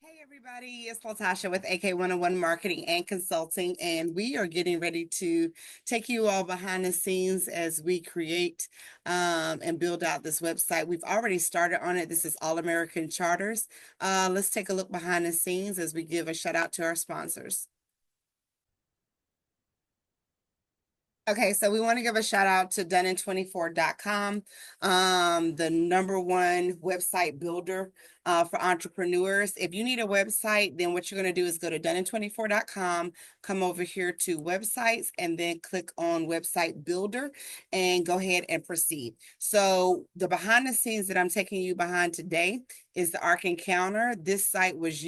Hey everybody, it's Latasha with AK101 Marketing and Consulting, and we are getting ready to take you all behind the scenes as we create and build out this website. We've already started on it. This is All American Charters. Let's take a look behind the scenes as we give a shout out to our sponsors. Okay, so we want to give a shout out to Done24.com, the number one website builder for entrepreneurs. If you need a website, then what you're going to do is go to Done24.com, come over here to websites, and then click on website builder and go ahead and proceed. So the behind the scenes that I'm taking you behind today is the Arc Encounter. This site was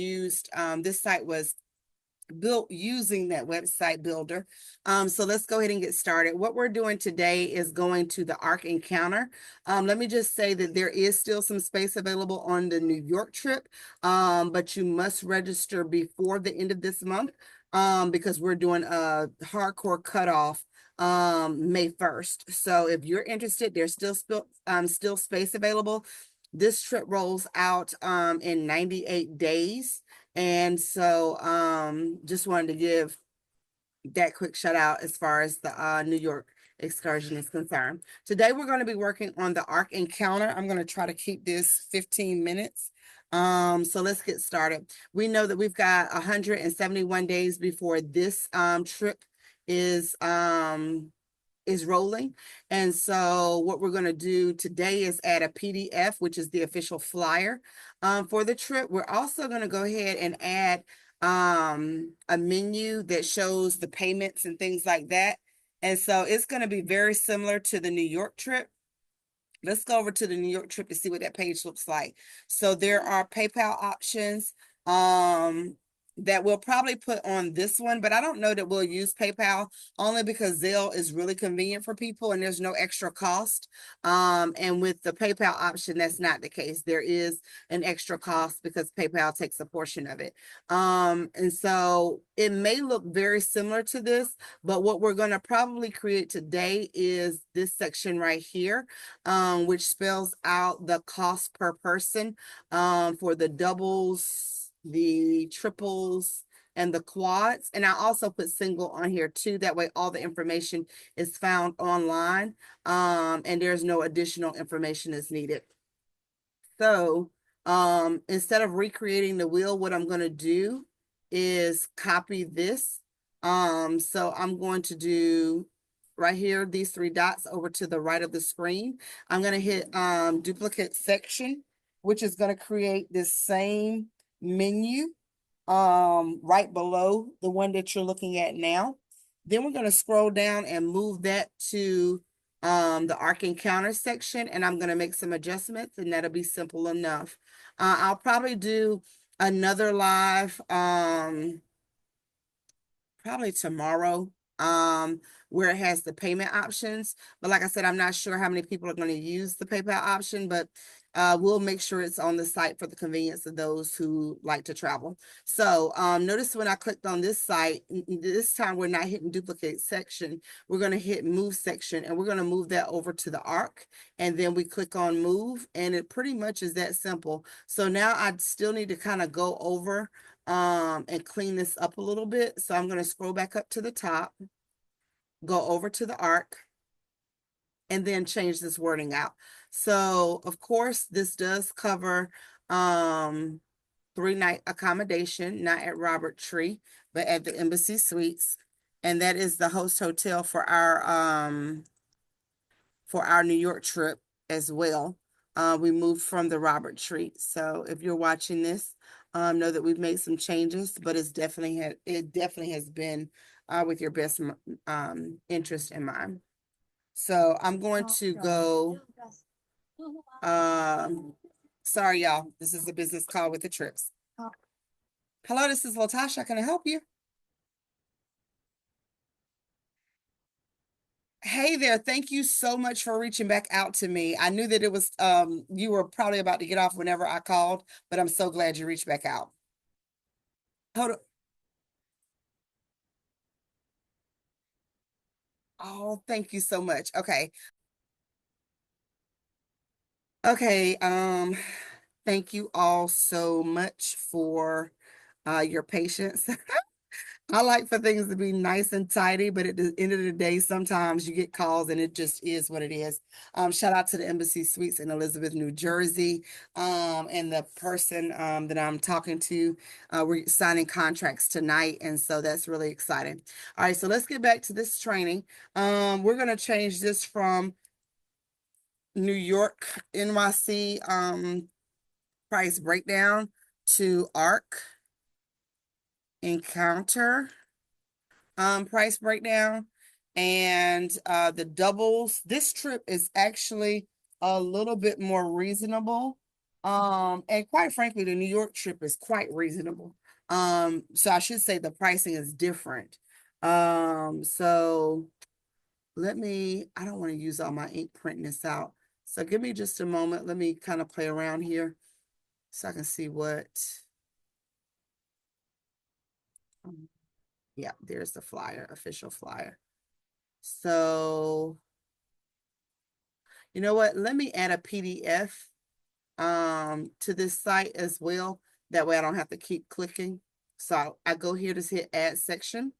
built using that website builder. So let's go ahead and get started. What we're doing today is going to the ARC Encounter. Let me just say that there is still some space available on the New York trip, but you must register before the end of this month because we're doing a hardcore cutoff May 1st. So if you're interested, there's still space available. This trip rolls out in 98 days. And so just wanted to give that quick shout out as far as the New York excursion is concerned. Today we're going to be working on the ARC Encounter. I'm going to try to keep this 15 minutes. So let's get started. We know that we've got 171 days before this trip is rolling. And so what we're going to do today is add a PDF, which is the official flyer for the trip. We're also going to go ahead and add a menu that shows the payments and things like that. And so it's going to be very similar to the New York trip. Let's go over to the New York trip to see what that page looks like. So there are PayPal options. That we'll probably put on this one, but I don't know that we'll use PayPal only because Zelle is really convenient for people and there's no extra cost. And with the PayPal option, that's not the case. There is an extra cost because PayPal takes a portion of it. And so it may look very similar to this, but what we're going to probably create today is this section right here, which spells out the cost per person for the doubles, the triples, and the quads. And I also put single on here too. That way all the information is found online, and there's no additional information that's needed. So instead of recreating the wheel, what I'm going to do is copy this. So I'm going to do right here, these three dots over to the right of the screen. I'm going to hit duplicate section, which is going to create this same menu right below the one that you're looking at now. Then we're going to scroll down and move that to the Arc Encounter section, and I'm going to make some adjustments, and that'll be simple enough. I'll probably do another live probably tomorrow, where it has the payment options. But like I said, I'm not sure how many people are going to use the PayPal option, but we'll make sure it's on the site for the convenience of those who like to travel. So notice when I clicked on this site, this time we're not hitting duplicate section. We're going to hit move section, and we're going to move that over to the ARC, and then we click on move, and it pretty much is that simple. So now I still need to kind of go over and clean this up a little bit. So I'm going to scroll back up to the top, go over to the ARC, and then change this wording out. So of course, this does cover 3-night accommodation, not at Robert Tree, but at the Embassy Suites. And that is the host hotel for our New York trip as well. We moved from the Robert Tree. So if you're watching this, know that we've made some changes, but it definitely has been with your best interest in mind. So I'm going to go. Sorry, y'all. This is a business call with the trips. Hello, this is Latasha. Can I help you? Hey there. Thank you so much for reaching back out to me. I knew that it was you were probably about to get off whenever I called, but I'm so glad you reached back out. Hold on. Oh, thank you so much. Okay. Okay. Thank you all so much for your patience. I like for things to be nice and tidy, but at the end of the day, sometimes you get calls and it just is what it is. Shout out to the Embassy Suites in Elizabeth, New Jersey, and the person that I'm talking to. We're signing contracts tonight, and so that's really exciting. All right, so let's get back to this training. We're going to change this from New York NYC price breakdown to ARC encounter price breakdown. And the doubles, this trip is actually a little bit more reasonable. And quite frankly, the New York trip is quite reasonable. So I should say the pricing is different. So I don't want to use all my ink printing this out. So give me just a moment. Let me kind of play around here so I can see what, yeah, there's the flyer, official flyer. So, you know what? Let me add a PDF to this site as well. That way I don't have to keep clicking. So I go here to hit add section.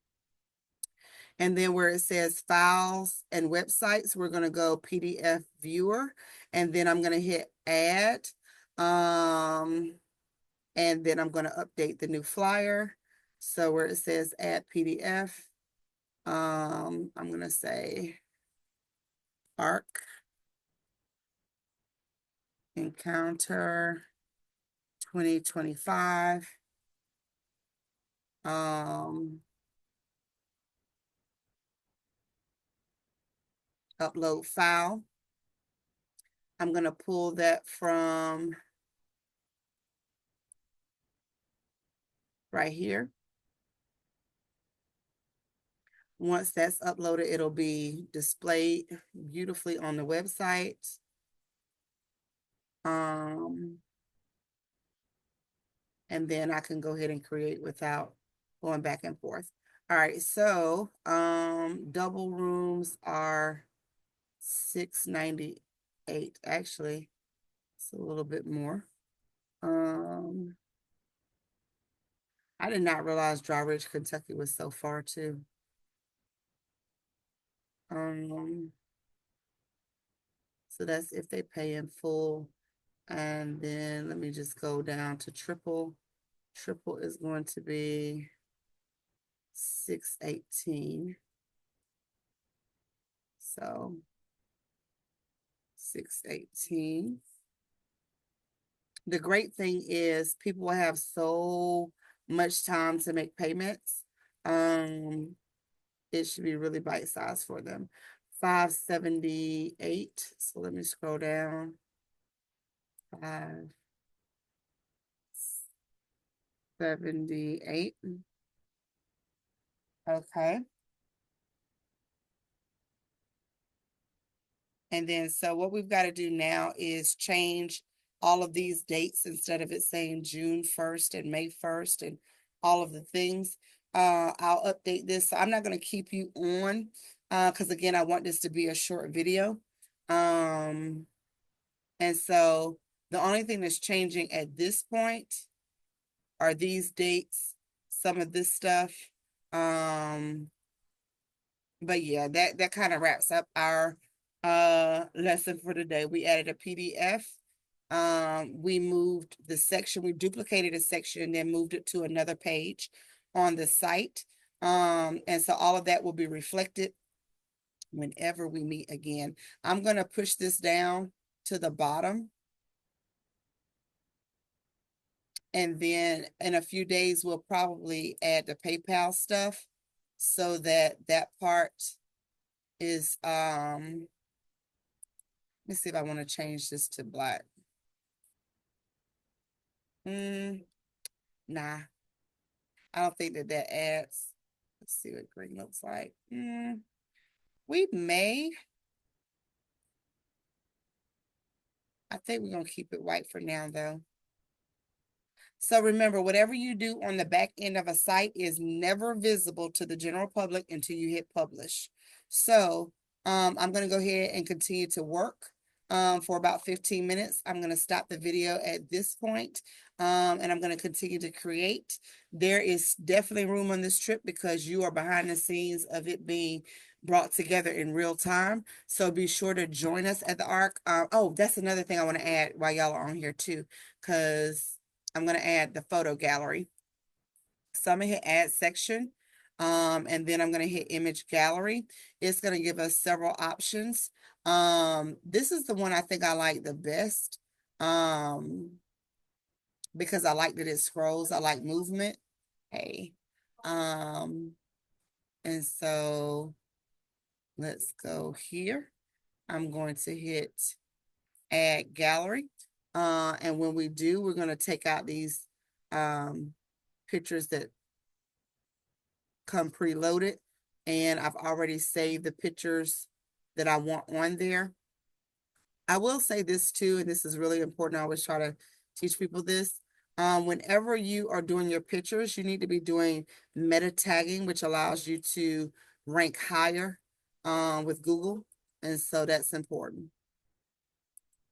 And then where it says files and websites, we're going to go PDF viewer. And then I'm going to hit add. And then I'm going to update the new flyer. So where it says add PDF, I'm going to say ARC Encounter 2025. Upload file. I'm going to pull that from right here. Once that's uploaded, it'll be displayed beautifully on the website. And then I can go ahead and create without going back and forth. All right, so double rooms are $698. Actually, it's a little bit more. I did not realize Dry Ridge, Kentucky was so far too. So that's if they pay in full. And then let me just go down to triple. Triple is going to be 618. So 618. The great thing is people will have so much time to make payments. It should be really bite-sized for them. 578. So let me scroll down. 578. Okay. And then, so what we've got to do now is change all of these dates instead of it saying June 1st and May 1st and all of the things. I'll update this. So I'm not going to keep you on because again, I want this to be a short video. And so the only thing that's changing at this point are these dates, some of this stuff. But yeah, that kind of wraps up our lesson for today. We added a PDF. We moved the section, we duplicated a section and then moved it to another page on the site. And so all of that will be reflected whenever we meet again. I'm going to push this down to the bottom. And then in a few days, we'll probably add the PayPal stuff so that that part is, let me see if I want to change this to black. Nah, I don't think that adds. Let's see what green looks like. We may. I think we're going to keep it white for now, though. So remember, whatever you do on the back end of a site is never visible to the general public until you hit publish. So I'm going to go ahead and continue to work. for about 15 minutes. I'm going to stop the video at this point, and I'm going to continue to create. There is definitely room on this trip because you are behind the scenes of it being brought together in real time. So be sure to join us at the Arc. Oh, that's another thing I want to add while y'all are on here too, because I'm going to add the photo gallery. So I'm gonna hit add section, and then I'm gonna hit image gallery. It's gonna give us several options. This is the one I think I like the best, because I like that it scrolls. I like movement. Hey, um, and so let's go here. I'm going to hit add gallery. And when we do, we're gonna take out these pictures that come preloaded, and I've already saved the pictures that I want on there. I will say this too, and this is really important. I always try to teach people this. Whenever you are doing your pictures, you need to be doing meta tagging, which allows you to rank higher with Google. And so that's important.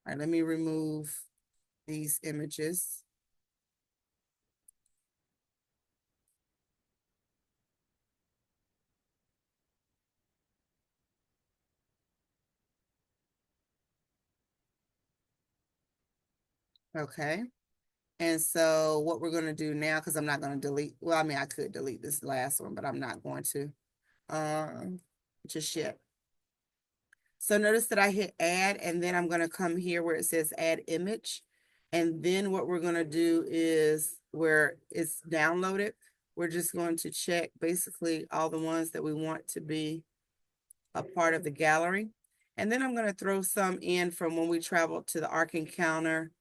All right, let me remove these images. Okay. And so what we're going to do now, because I'm not going to delete, well, I mean, I could delete this last one, but I'm not going to just yet. So notice that I hit add, and then I'm going to come here where it says add image. And then what we're going to do is where it's downloaded, we're just going to check basically all the ones that we want to be a part of the gallery. And then I'm going to throw some in from when we traveled to the Ark Encounter.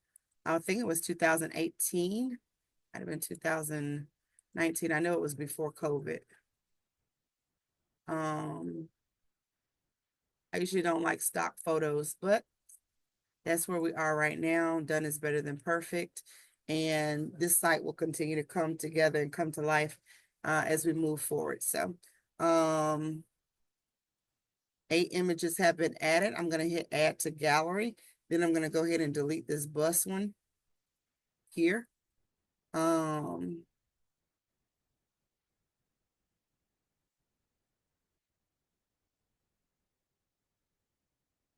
I think it was 2018. Might have been 2019. I know it was before COVID. I usually don't like stock photos, but that's where we are right now. Done is better than perfect. And this site will continue to come together and come to life as we move forward. So 8 images have been added. I'm going to hit add to gallery. Then I'm going to go ahead and delete this bus one here.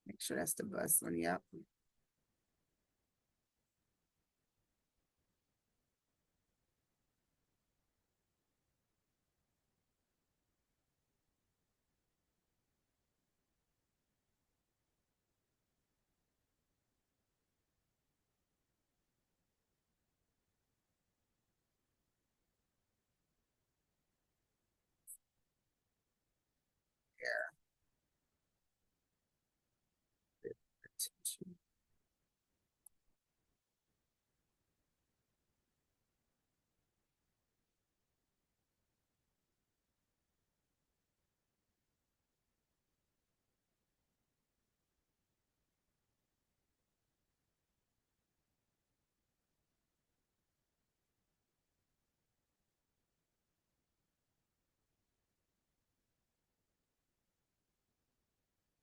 Make sure that's the bus one. Yep.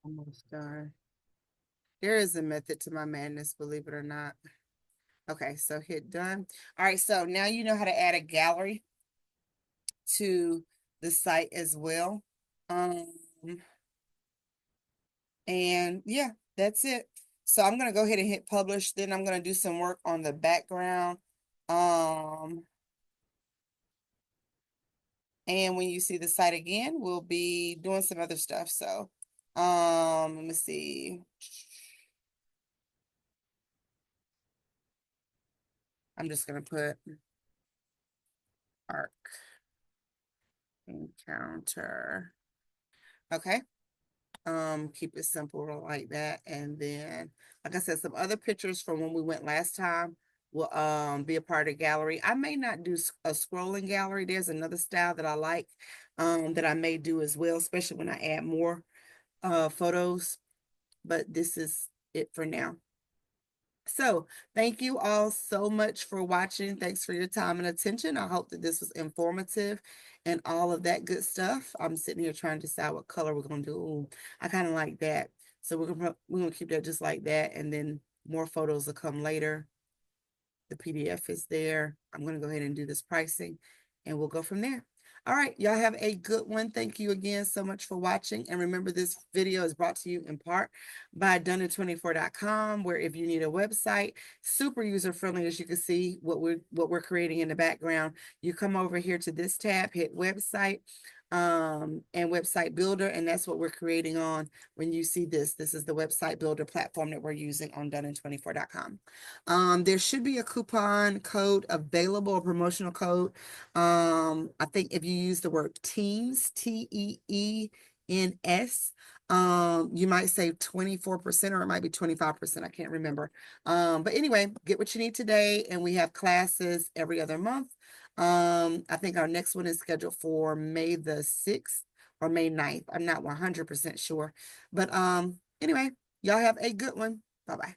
Almost done. There is a method to my madness, believe it or not. Okay, so hit done. All right, so now you know how to add a gallery to the site as well. Um, and yeah, that's it. So I'm gonna go ahead and hit publish. Then I'm gonna do some work on the background. Um, and when you see the site again, we'll be doing some other stuff. So, let me see. I'm just gonna put Ark Encounter. Okay. Keep it simple like that. And then, like I said, some other pictures from when we went last time will be a part of the gallery. I may not do a scrolling gallery. There's another style that I like that I may do as well, especially when I add more photos. But this is it for now. So thank you all so much for watching. Thanks for your time and attention. I hope that this was informative and all of that good stuff. I'm sitting here trying to decide what color we're going to do. Ooh, I kind of like that. So we're gonna keep that just like that, and then more photos will come later. The PDF is there. I'm gonna go ahead and do this pricing, and we'll go from there. All right, y'all have a good one. Thank you again so much for watching. And remember, this video is brought to you in part by Done24.com, where if you need a website, super user friendly, as you can see what we're creating in the background. You come over here to this tab, hit website, and website builder, and that's what we're creating on. When you see this, this is the website builder platform that we're using on Done24.com. There should be a coupon code available, a promotional code. I think if you use the word teens, TEENS, you might save 24%, or it might be 25%. I can't remember. But anyway, get what you need today, and we have classes every other month. I think our next one is scheduled for May the 6th or May 9th. I'm not 100% sure. But anyway, y'all have a good one. Bye-bye.